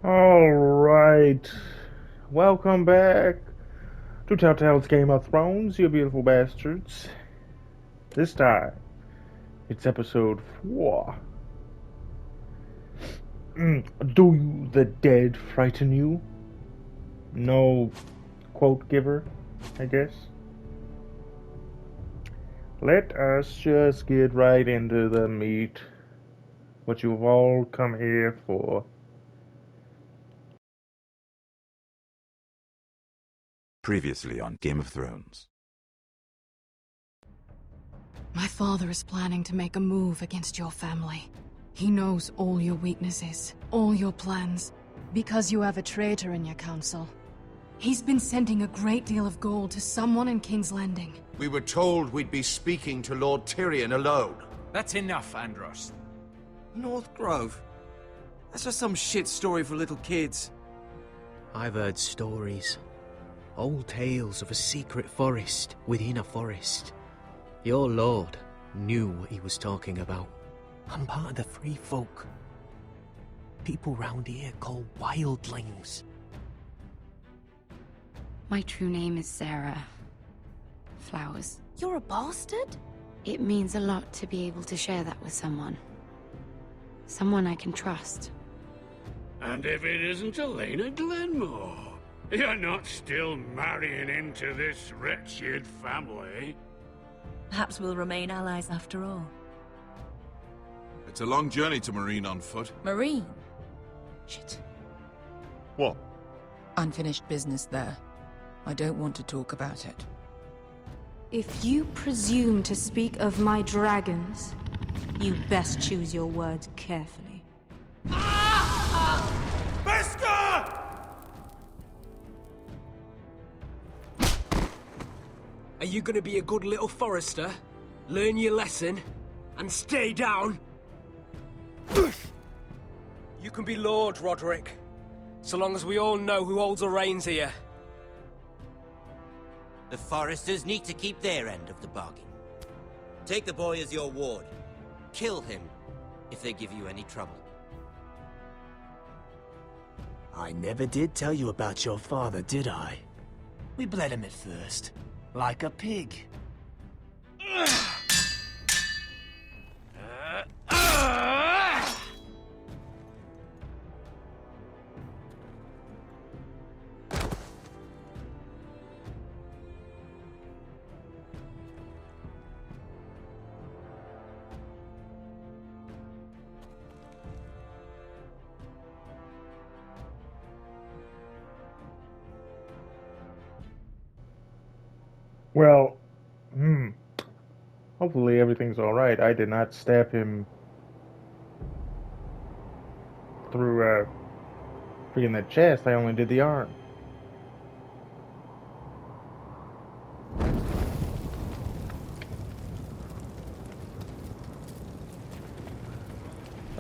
All right. Welcome back to Telltale's Game of Thrones, you beautiful bastards. This time, it's episode 4. Do the dead frighten you? No quote giver, I guess. Let us just get right into the meat. What you've all come here for. Previously on Game of Thrones. My father is planning to make a move against your family. He knows all your weaknesses, all your plans, because you have a traitor in your council. He's been sending a great deal of gold to someone in King's Landing. We were told we'd be speaking to Lord Tyrion alone. That's enough, Andros. North Grove? That's just some shit story for little kids. I've heard stories. Old tales of a secret forest within a forest. Your lord knew what he was talking about. I'm part of the free folk. People round here call wildlings. My true name is Sarah Flowers. You're a bastard? It means a lot to be able to share that with someone. Someone I can trust. And if it isn't Elena Glenmore, you're not still marrying into this wretched family. Perhaps we'll remain allies after all. It's a long journey to Marine on foot. Marine? Shit. What? Unfinished business there. I don't want to talk about it. If you presume to speak of my dragons, you best choose your words carefully. Beskar! Are you gonna be a good little forester? Learn your lesson? And stay down? You can be Lord, Roderick. So long as we all know who holds the reins here. The Foresters need to keep their end of the bargain. Take the boy as your ward. Kill him if they give you any trouble. I never did tell you about your father, did I? We bled him at first, like a pig. Well, hopefully everything's alright. I did not stab him through, freaking the chest. I only did the arm.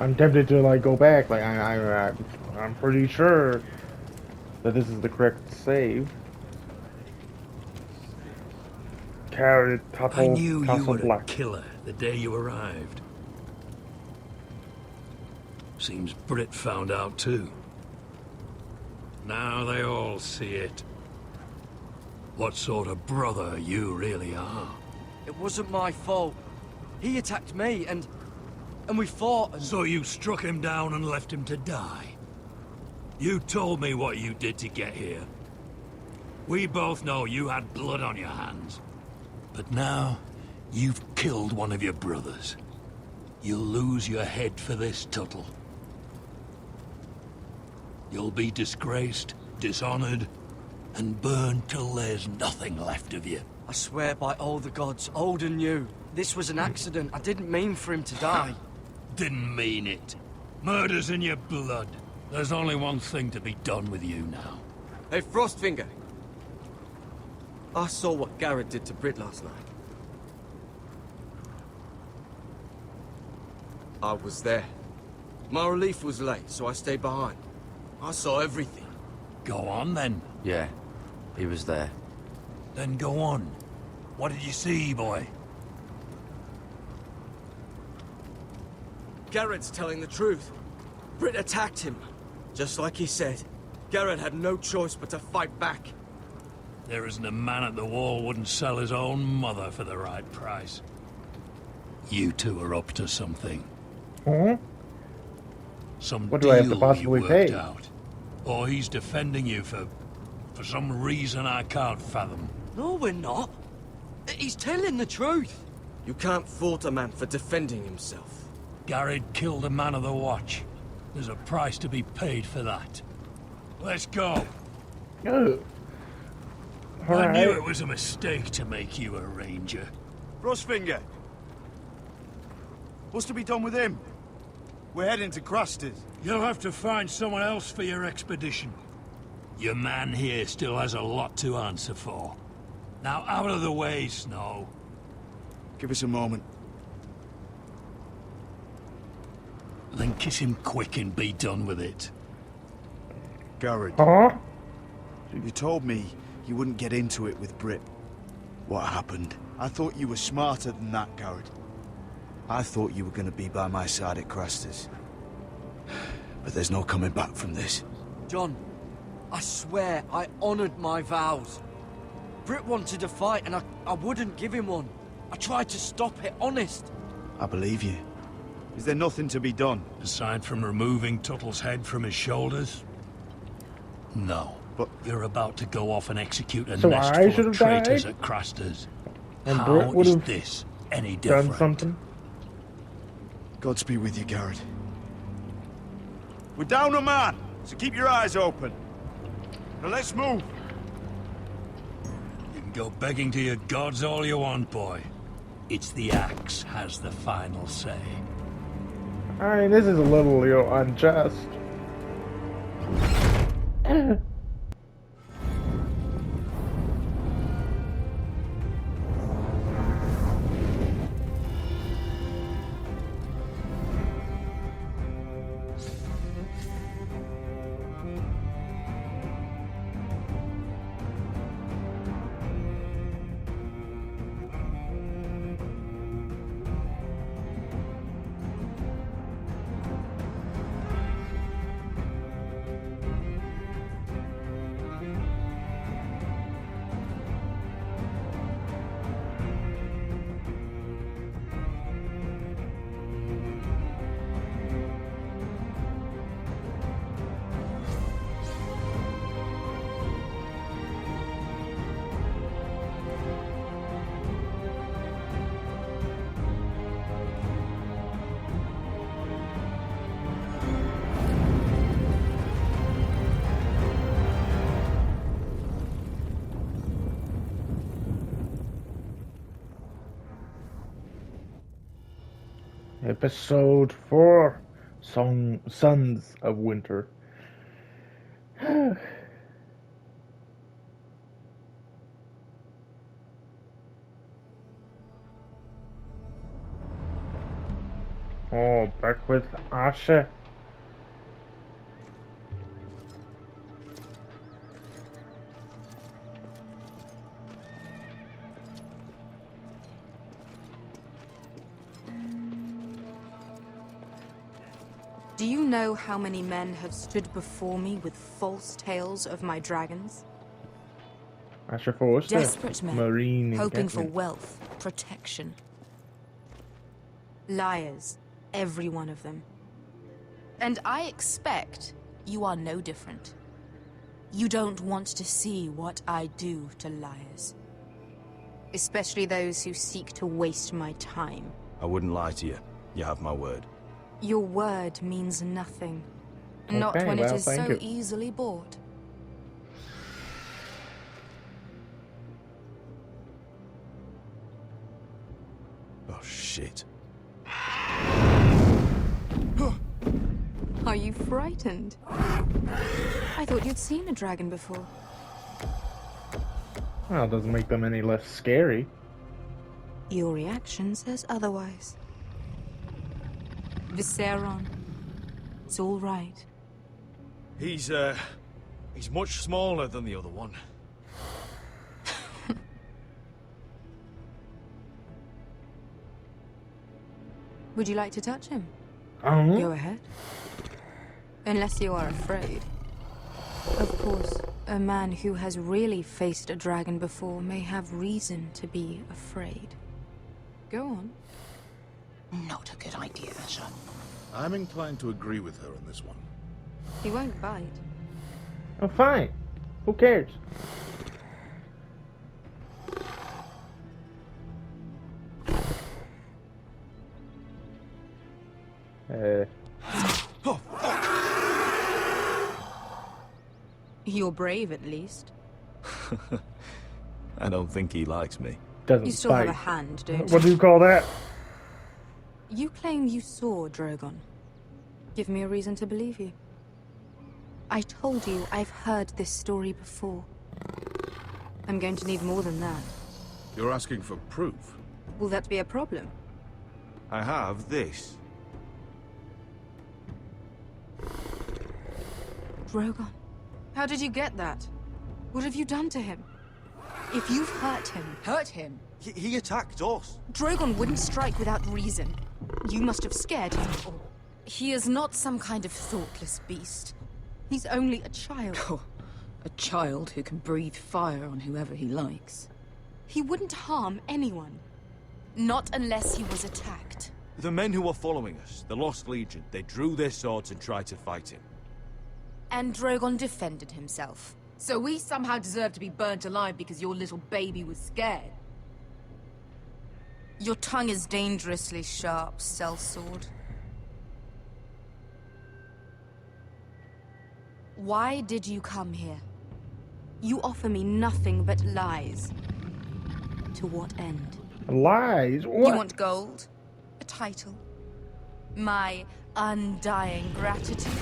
I'm tempted to, like, go back. Like, I'm pretty sure that this is the correct save. Carrot, I knew you were a killer the day you arrived. Seems Britt found out too. Now they all see it. What sort of brother you really are. It wasn't my fault. He attacked me, and we fought and... So you struck him down and left him to die? You told me what you did to get here. We both know you had blood on your hands. But now, you've killed one of your brothers. You'll lose your head for this, Tuttle. You'll be disgraced, dishonored, and burned till there's nothing left of you. I swear by all the gods, old and new, this was an accident. I didn't mean for him to die. Didn't mean it. Murder's in your blood. There's only one thing to be done with you now. Hey, Frostfinger. I saw what Garrett did to Britt last night. I was there. My relief was late, so I stayed behind. I saw everything. Go on, then. Yeah, he was there. Then go on. What did you see, boy? Garrett's telling the truth. Britt attacked him. Just like he said, Garrett had no choice but to fight back. There isn't a man at the wall wouldn't sell his own mother for the right price. You two are up to something. Huh? Some What deal do I have to possibly you worked pay? out. Or he's defending you for some reason I can't fathom. No, we're not. He's telling the truth. You can't fault a man for defending himself. Garrett killed a man of the watch. There's a price to be paid for that. Let's go. Oh. I knew Alright. it was a mistake to make you a ranger. Frostfinger. What's to be done with him? We're heading to Cruster's. You'll have to find someone else for your expedition. Your man here still has a lot to answer for. Now out of the way, Snow. Give us a moment. Then kiss him quick and be done with it. Garrett, Huh? you told me you wouldn't get into it with Britt. What happened? I thought you were smarter than that, Garrett. I thought you were going to be by my side at Cruster's. But there's no coming back from this. John, I swear I honored my vows. Britt wanted a fight and I wouldn't give him one. I tried to stop it, honest. I believe you. Is there nothing to be done? Aside from removing Tuttle's head from his shoulders? No. But you're about to go off and execute a So nest I full should of have traitors died? at Craster's. And How Britt would is have this any different? done something? Godspeed with you, Garrett. We're down a man, so keep your eyes open. Now let's move. You can go begging to your gods all you want, boy. It's the axe has the final say. I mean, this is a little, unjust. Episode 4, Sons of Winter. Oh, back with Asha. Do you know how many men have stood before me with false tales of my dragons? Asha Forster. Desperate men, Marine hoping for encampment. wealth, protection. Liars, every one of them. And I expect you are no different. You don't want to see what I do to liars. Especially those who seek to waste my time. I wouldn't lie to you. You have my word. Your word means nothing. Not Okay, when well, it is thank so you. easily bought. Oh, shit. Are you frightened? I thought you'd seen a dragon before. Well, it doesn't make them any less scary. Your reaction says otherwise. Viseron. It's all right. He's much smaller than the other one. Would you like to touch him? Uh-huh. Go ahead. Unless you are afraid. Of course, a man who has really faced a dragon before may have reason to be afraid. Go on. Not a good idea, Asher. I'm inclined to agree with her on this one. He won't bite. Oh, fine. Who cares? Oh, You're brave, at least. I don't think he likes me. Doesn't You still bite. have a hand, don't What do you call that? You claim you saw Drogon. Give me a reason to believe you. I told you I've heard this story before. I'm going to need more than that. You're asking for proof? Will that be a problem? I have this. Drogon. How did you get that? What have you done to him? If you've hurt him... Hurt him? He attacked us. Drogon wouldn't strike without reason. You must have scared him, or... He is not some kind of thoughtless beast. He's only a child. Oh, a child who can breathe fire on whoever he likes. He wouldn't harm anyone. Not unless he was attacked. The men who were following us, the Lost Legion, they drew their swords and tried to fight him. And Drogon defended himself. So we somehow deserve to be burnt alive because your little baby was scared? Your tongue is dangerously sharp, sellsword. Why did you come here? You offer me nothing but lies. To what end? Lies? What? You want gold? A title? My undying gratitude?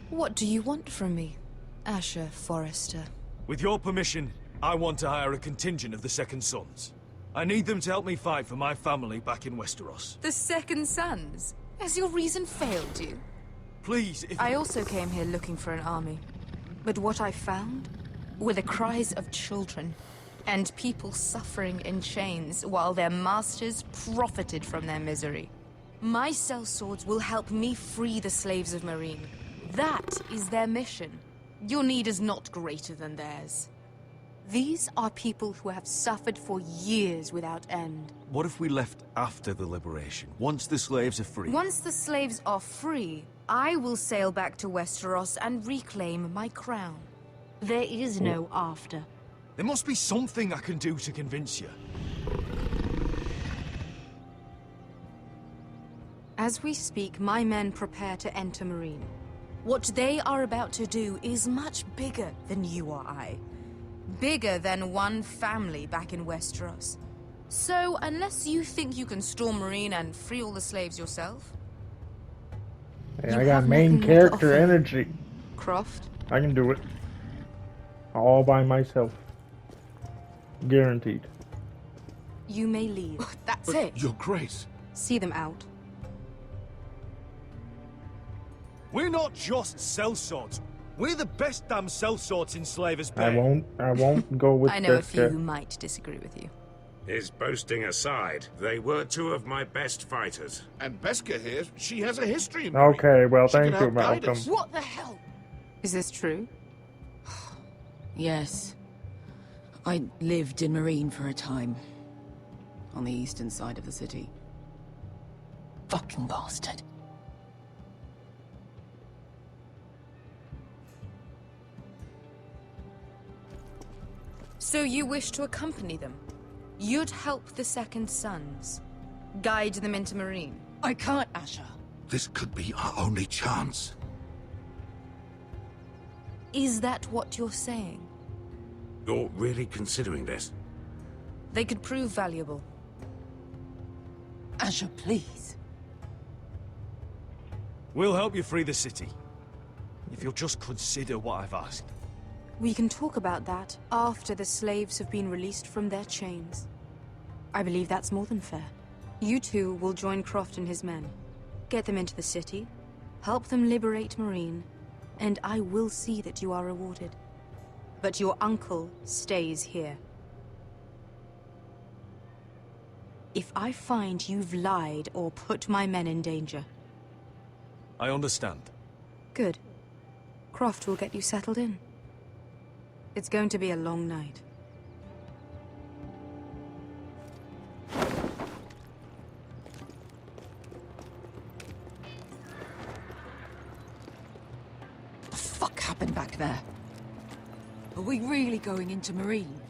What do you want from me, Asher Forrester? With your permission, I want to hire a contingent of the Second Sons. I need them to help me fight for my family back in Westeros. The Second Sons? Has your reason failed you? Please, if... I also came here looking for an army. But what I found were the cries of children and people suffering in chains while their masters profited from their misery. My sellswords will help me free the slaves of Meereen. That is their mission. Your need is not greater than theirs. These are people who have suffered for years without end. What if we left after the liberation, once the slaves are free? Once the slaves are free, I will sail back to Westeros and reclaim my crown. There is no after. There must be something I can do to convince you. As we speak, my men prepare to enter Meereen. What they are about to do is much bigger than you or I. Bigger than one family back in Westeros. So, unless you think you can storm Meereen and free all the slaves yourself... Hey, I got main character energy. Croft? I can do it. All by myself. Guaranteed. You may leave. That's it. Your Grace. See them out. We're not just sellswords. We're the best damn sellswords in Slavers Bay. I won't go with I know a this few guy. who might disagree with you. His boasting aside, they were two of my best fighters. And Beska here, she has a history in Okay, well, She can thank you, help guide Malcolm. us. What the hell? Is this true? Yes. I lived in Meereen for a time. On the eastern side of the city. Fucking bastard. So you wish to accompany them? You'd help the Second Sons. Guide them into Meereen. I can't, Asher. This could be our only chance. Is that what you're saying? You're really considering this? They could prove valuable. Asher, please. We'll help you free the city. If you'll just consider what I've asked. We can talk about that after the slaves have been released from their chains. I believe that's more than fair. You two will join Croft and his men. Get them into the city, help them liberate Meereen, and I will see that you are rewarded. But your uncle stays here. If I find you've lied or put my men in danger... I understand. Good. Croft will get you settled in. It's going to be a long night. What the fuck happened back there? Are we really going into Marine?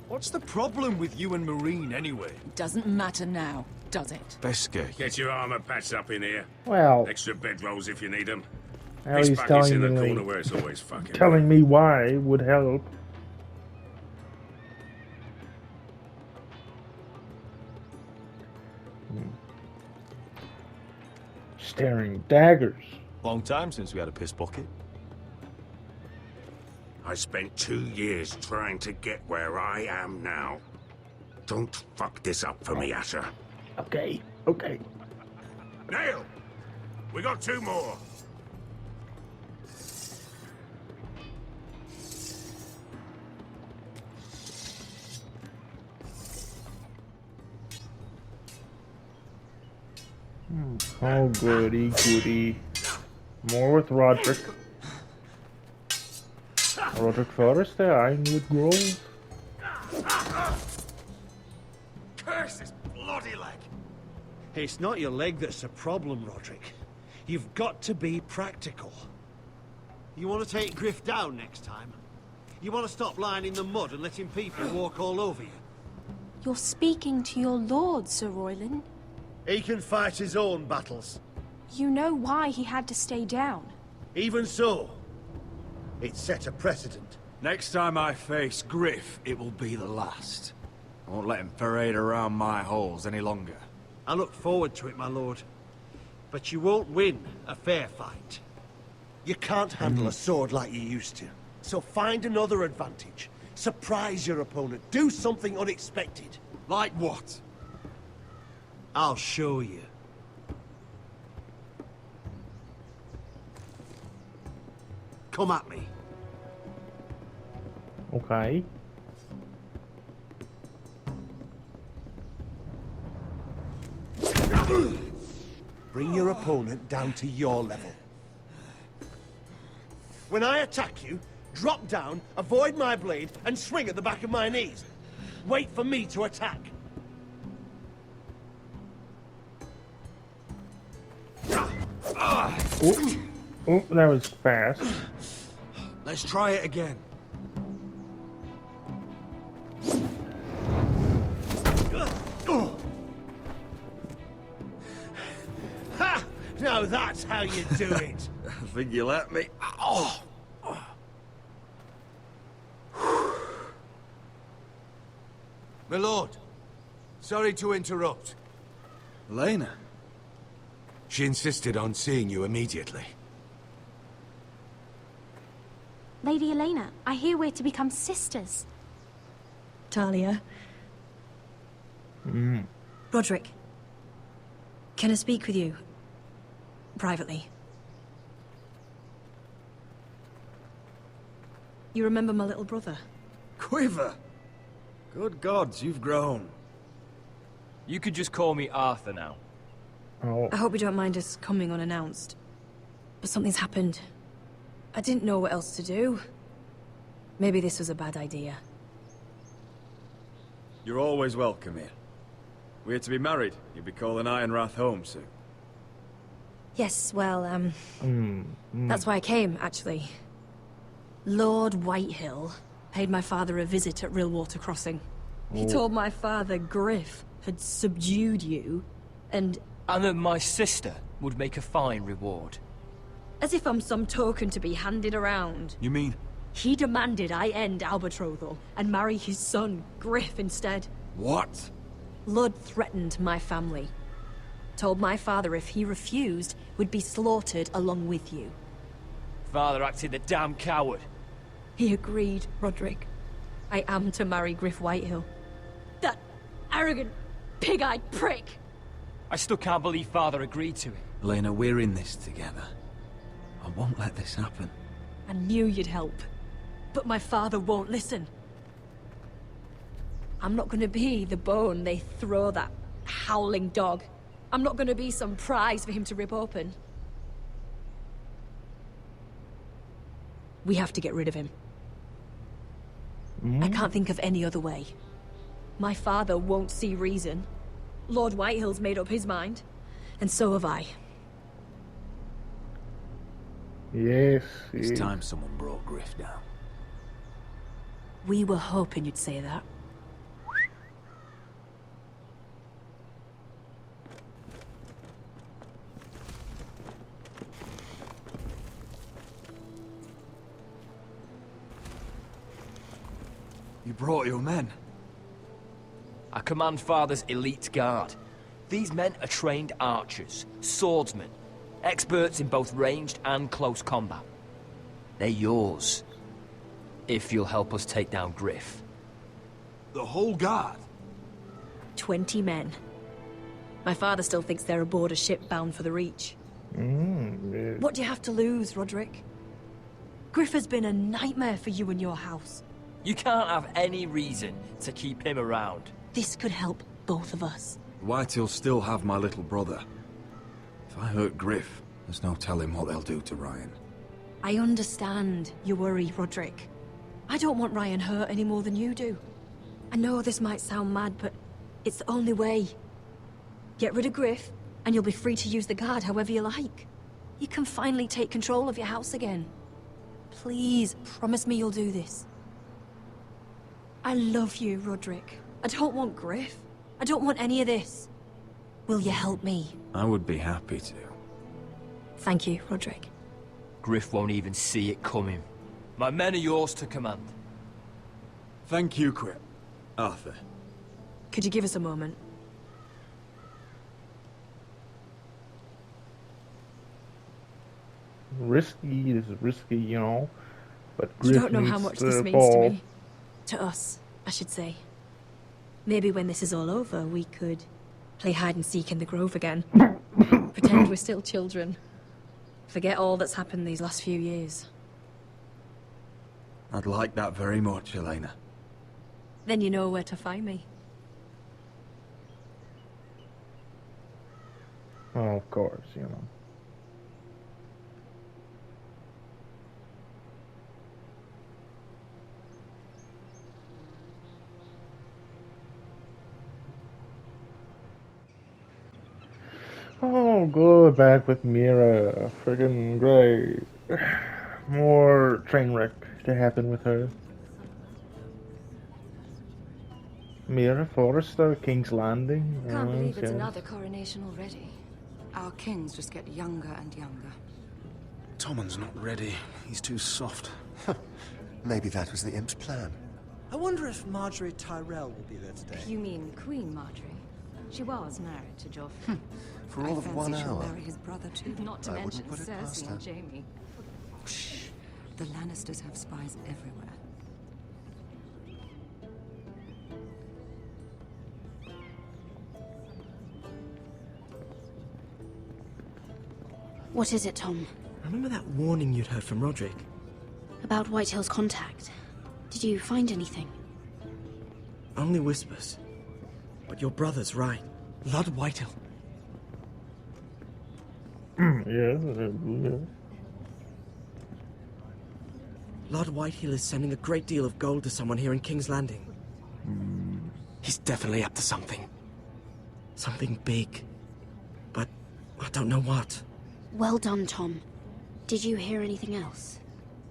What's the problem with you and Marine, anyway? Doesn't matter now, does it? Beske. Get your armor patched up in here. Well, Extra bedrolls if you need them. now This he's bucket's in telling the me, corner where it's always fucking. telling me why would help. Staring daggers. Long time since we had a piss bucket. I spent 2 years trying to get where I am now. Don't fuck this up for me, Asher. Okay, okay. Nail! We got 2 more. Oh, goody, goody. More with Roderick. Roderick Forrest there, Ironwood Grove. Curse this bloody leg! It's not your leg that's the problem, Roderick. You've got to be practical. You want to take Griff down next time? You want to stop lying in the mud and letting people walk all over you? You're speaking to your lord, Sir Royland. He can fight his own battles. You know why he had to stay down. Even so, it set a precedent. Next time I face Griff, it will be the last. I won't let him parade around my halls any longer. I look forward to it, my lord. But you won't win a fair fight. You can't handle a sword like you used to. So find another advantage. Surprise your opponent. Do something unexpected. Like what? I'll show you. Come at me. Okay. Bring your opponent down to your level. When I attack you, drop down, avoid my blade, and swing at the back of my knees. Wait for me to attack. Oh, oh, that was fast. Let's try it again. Ha! Now that's how you do it. I think you let me. Oh! My lord, sorry to interrupt. Elena? She insisted on seeing you immediately. Lady Elena, I hear we're to become sisters. Talia. Roderick. Can I speak with you? Privately. You remember my little brother? Quiver! Good gods, you've grown. You could just call me Arthur now. Oh. I hope you don't mind us coming unannounced. But something's happened. I didn't know what else to do. Maybe this was a bad idea. You're always welcome here. We're to be married. You'll be calling Ironrath home soon. Yes, well, that's why I came, actually. Lord Whitehill paid my father a visit at Rillwater Crossing. He told my father Griff had subdued you, and that my sister would make a fine reward. as if I'm some token to be handed around. You mean? He demanded I end our betrothal and marry his son, Griff, instead. What? Lud threatened my family. Told my father if he refused, would be slaughtered along with you. Father acted the damn coward. He agreed, Roderick. I am to marry Griff Whitehill. That arrogant, pig-eyed prick! I still can't believe Father agreed to it. Elena, we're in this together. I won't let this happen. I knew you'd help. But my father won't listen. I'm not gonna be the bone they throw that howling dog. I'm not gonna be some prize for him to rip open. We have to get rid of him. I can't think of any other way. My father won't see reason. Lord Whitehill's made up his mind. And so have I. Yes. It's time someone brought Griff down. We were hoping you'd say that. You brought your men. I command Father's elite guard. These men are trained archers, swordsmen, experts in both ranged and close combat. They're yours, if you'll help us take down Griff. The whole guard? 20 men. My father still thinks they're aboard a ship bound for the Reach. Yeah. What do you have to lose, Roderick? Griff has been a nightmare for you and your house. You can't have any reason to keep him around. This could help both of us. Whitehills still have my little brother. If I hurt Griff, there's no telling what they'll do to Ryan. I understand your worry, Roderick. I don't want Ryan hurt any more than you do. I know this might sound mad, but it's the only way. Get rid of Griff, and you'll be free to use the guard however you like. You can finally take control of your house again. Please, promise me you'll do this. I love you, Roderick. I don't want Griff. I don't want any of this. Will you help me? I would be happy to. Thank you, Roderick. Griff won't even see it coming. My men are yours to command. Thank you, Quip. Arthur. Could you give us a moment? Risky, this is risky, you know. But You Griff don't know how needs much this to means to fall. me. To us, I should say. Maybe when this is all over, we could play hide and seek in the grove again. Pretend we're still children. Forget all that's happened these last few years. I'd like that very much, Elena. Then you know where to find me. Oh, of course, you know. Oh, good. Back with Mira. Friggin' great. More train wreck to happen with her. Mira Forrester, King's Landing. Can't believe it's yes. another coronation already. Our kings just get younger and younger. Tommen's not ready. He's too soft. Maybe that was the imp's plan. I wonder if Marjorie Tyrell will be there today. You mean Queen Marjorie? She was married to Joffrey. For all of 1 fancy she'll hour. marry his brother too. Not to I mention wouldn't put it past Cersei her. and Jaime. Shh. The Lannisters have spies everywhere. What is it, Tom? Remember that warning you'd heard from Roderick? About Whitehill's contact. Did you find anything? Only whispers. But your brother's right. Lord Whitehill. Yeah. Lord Whitehill is sending a great deal of gold to someone here in King's Landing. He's definitely up to something. Something big. But I don't know what. Well done, Tom. Did you hear anything else?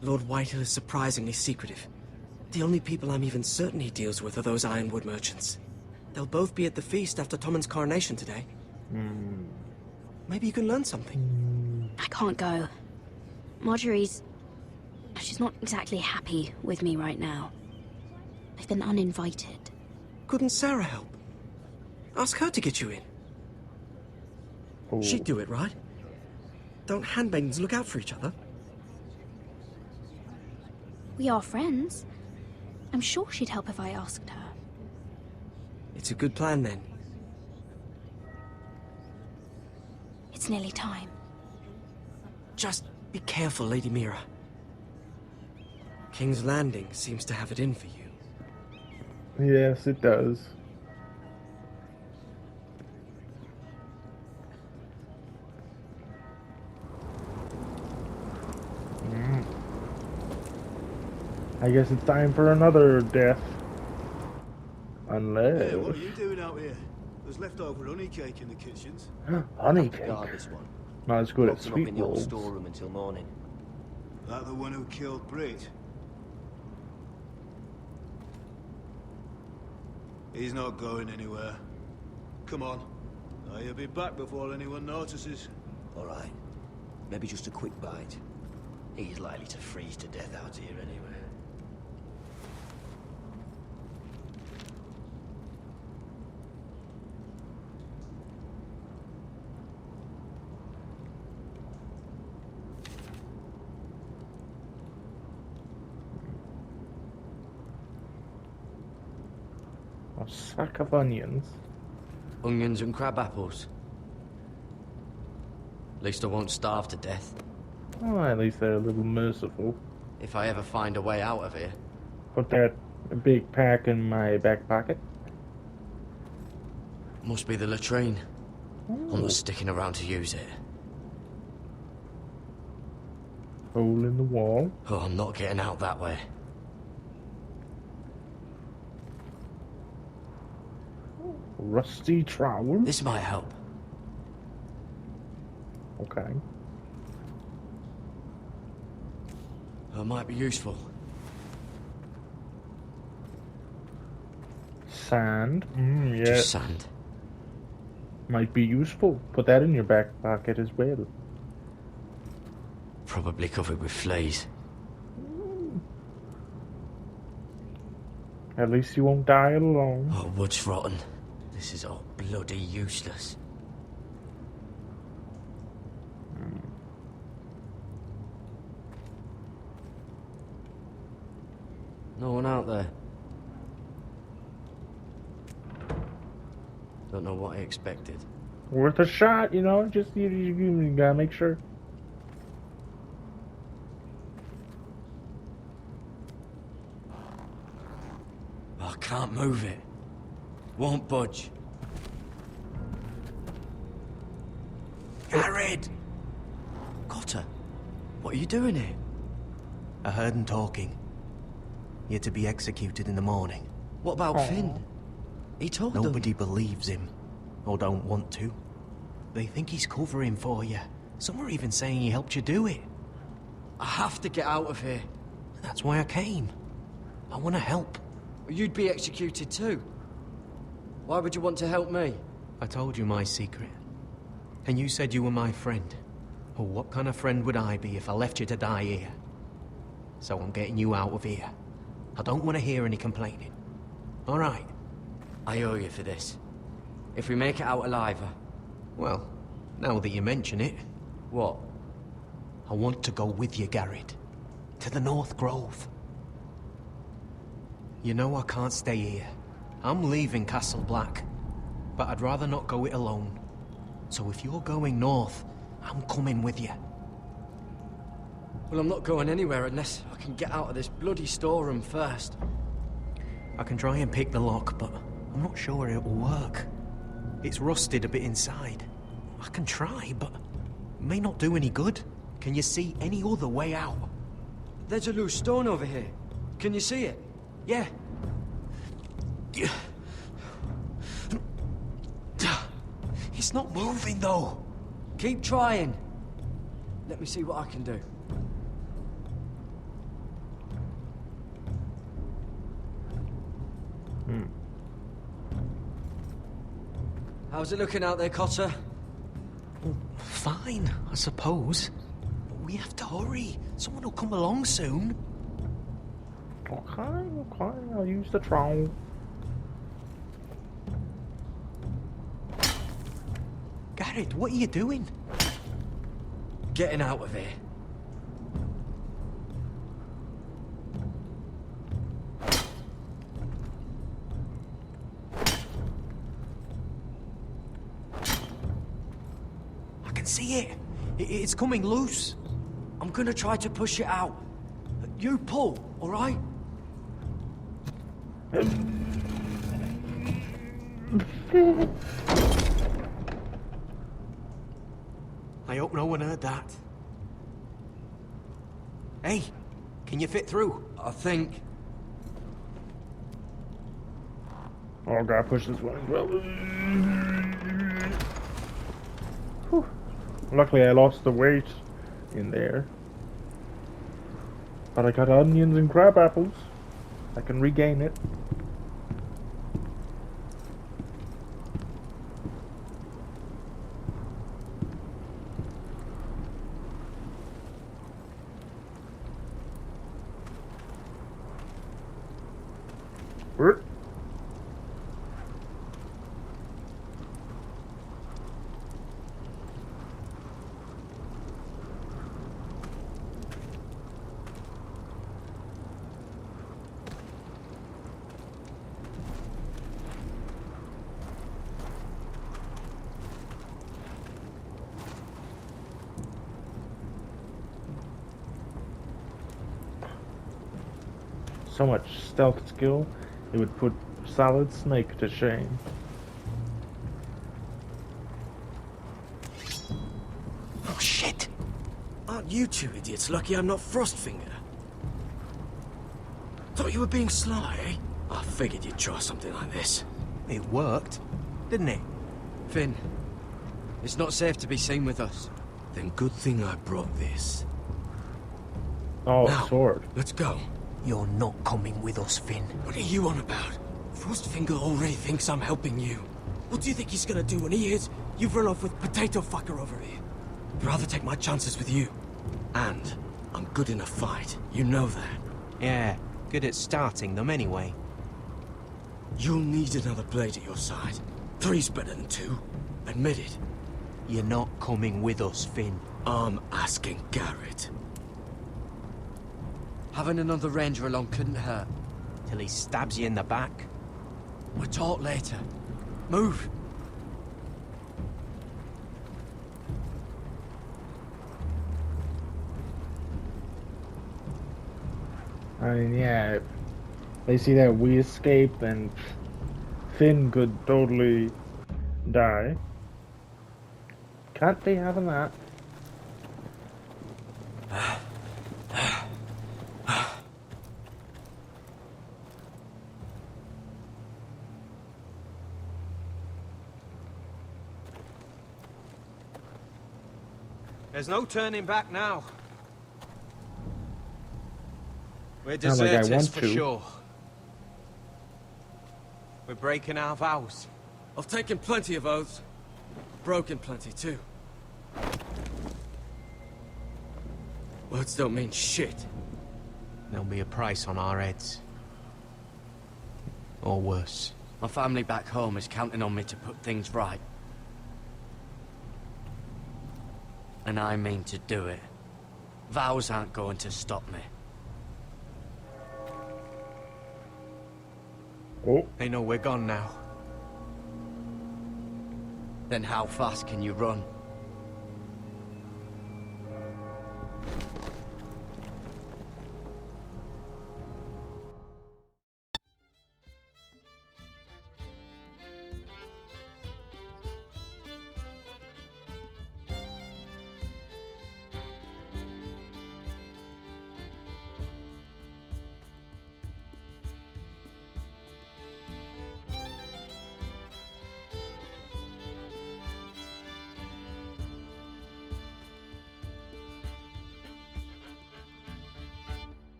Lord Whitehill is surprisingly secretive. The only people I'm even certain he deals with are those ironwood merchants. They'll both be at the feast after Tommen's coronation today. Maybe you can learn something. I can't go. Marjorie's... she's not exactly happy with me right now. I've been uninvited. Couldn't Sarah help? Ask her to get you in. She'd do it, right? Don't handmaidens look out for each other? We are friends. I'm sure she'd help if I asked her. It's a good plan, then. It's nearly time. Just be careful, Lady Mira. King's Landing seems to have it in for you. Yes, it does. I guess it's time for another death. Unless... Hey, what are you doing out here? There's leftover honey cake in the kitchens. Honey cake? This one. Not as good as Locked him sweet up in the old rolls. storeroom until morning. That the one who killed Brit? He's not going anywhere. Come on. He'll be back before anyone notices. All right. Maybe just a quick bite. He's likely to freeze to death out here anyway. A sack of onions. Onions and crab apples. At least I won't starve to death. Oh, at least they're a little merciful. If I ever find a way out of here. Put that big pack in my back pocket. Must be the latrine. Ooh. I'm not sticking around to use it. Hole in the wall. Oh, I'm not getting out that way. Rusty trowel. This might help. Okay. It might be useful. Sand. Yeah. Just sand. Might be useful. Put that in your back pocket as well. Probably covered with fleas. At least you won't die alone. Oh, wood's rotten. This is all bloody useless. No one out there. Don't know what I expected. Worth a shot, you know. Just you gotta make sure. I can't move it. Won't budge. Jared! Cotter, what are you doing here? I heard him talking. You're to be executed in the morning. What about Finn? He told them. Nobody believes him, or don't want to. They think he's covering for you. Some are even saying he helped you do it. I have to get out of here. That's why I came. I want to help. You'd be executed too. Why would you want to help me? I told you my secret. And you said you were my friend. Well, what kind of friend would I be if I left you to die here? So I'm getting you out of here. I don't want to hear any complaining. All right. I owe you for this. If we make it out alive... Well, now that you mention it... What? I want to go with you, Garrett. To the North Grove. You know I can't stay here. I'm leaving Castle Black. But I'd rather not go it alone. So if you're going north, I'm coming with you. Well, I'm not going anywhere unless I can get out of this bloody storeroom first. I can try and pick the lock, but I'm not sure it will work. It's rusted a bit inside. I can try, but it may not do any good. Can you see any other way out? There's a loose stone over here. Can you see it? Yeah. It's not moving, though. Keep trying. Let me see what I can do. How's it looking out there, Cotter? Fine, I suppose. But we have to hurry. Someone will come along soon. Okay, I'll use the trowel. Garrett, what are you doing? Getting out of here. I can see it. It's coming loose. I'm gonna try to push it out. You pull, all right? I hope no one heard that. Hey, can you fit through? I think. Oh, gotta push this one as well. Whew. Luckily, I lost the weight in there. But I got onions and crab apples. I can regain it. So much stealth skill, it would put Solid Snake to shame. Oh shit! Aren't you two idiots lucky I'm not Frostfinger? Thought you were being sly, eh? I figured you'd try something like this. It worked, didn't it? Finn, it's not safe to be seen with us. Then good thing I brought this. Oh, now, sword. Let's go. You're not coming with us, Finn. What are you on about? Frostfinger already thinks I'm helping you. What do you think he's gonna do when he hears you've run off with Potato Fucker over here? I'd rather take my chances with you. And I'm good in a fight. You know that. Yeah, good at starting them anyway. You'll need another blade at your side. 3's better than 2. Admit it. You're not coming with us, Finn. I'm asking Garrett. Having another ranger along couldn't hurt. Till he stabs you in the back. We'll talk later. Move! I mean, yeah, if they see that we escape, then Finn could totally die. Can't be having that. There's no turning back now. We're Not like I deserters want for to. sure. We're breaking our vows. I've taken plenty of oaths. Broken plenty too. Words don't mean shit. There'll be a price on our heads. Or worse. My family back home is counting on me to put things right. And I mean to do it. Vows aren't going to stop me. Oh. They know we're gone now. Then how fast can you run?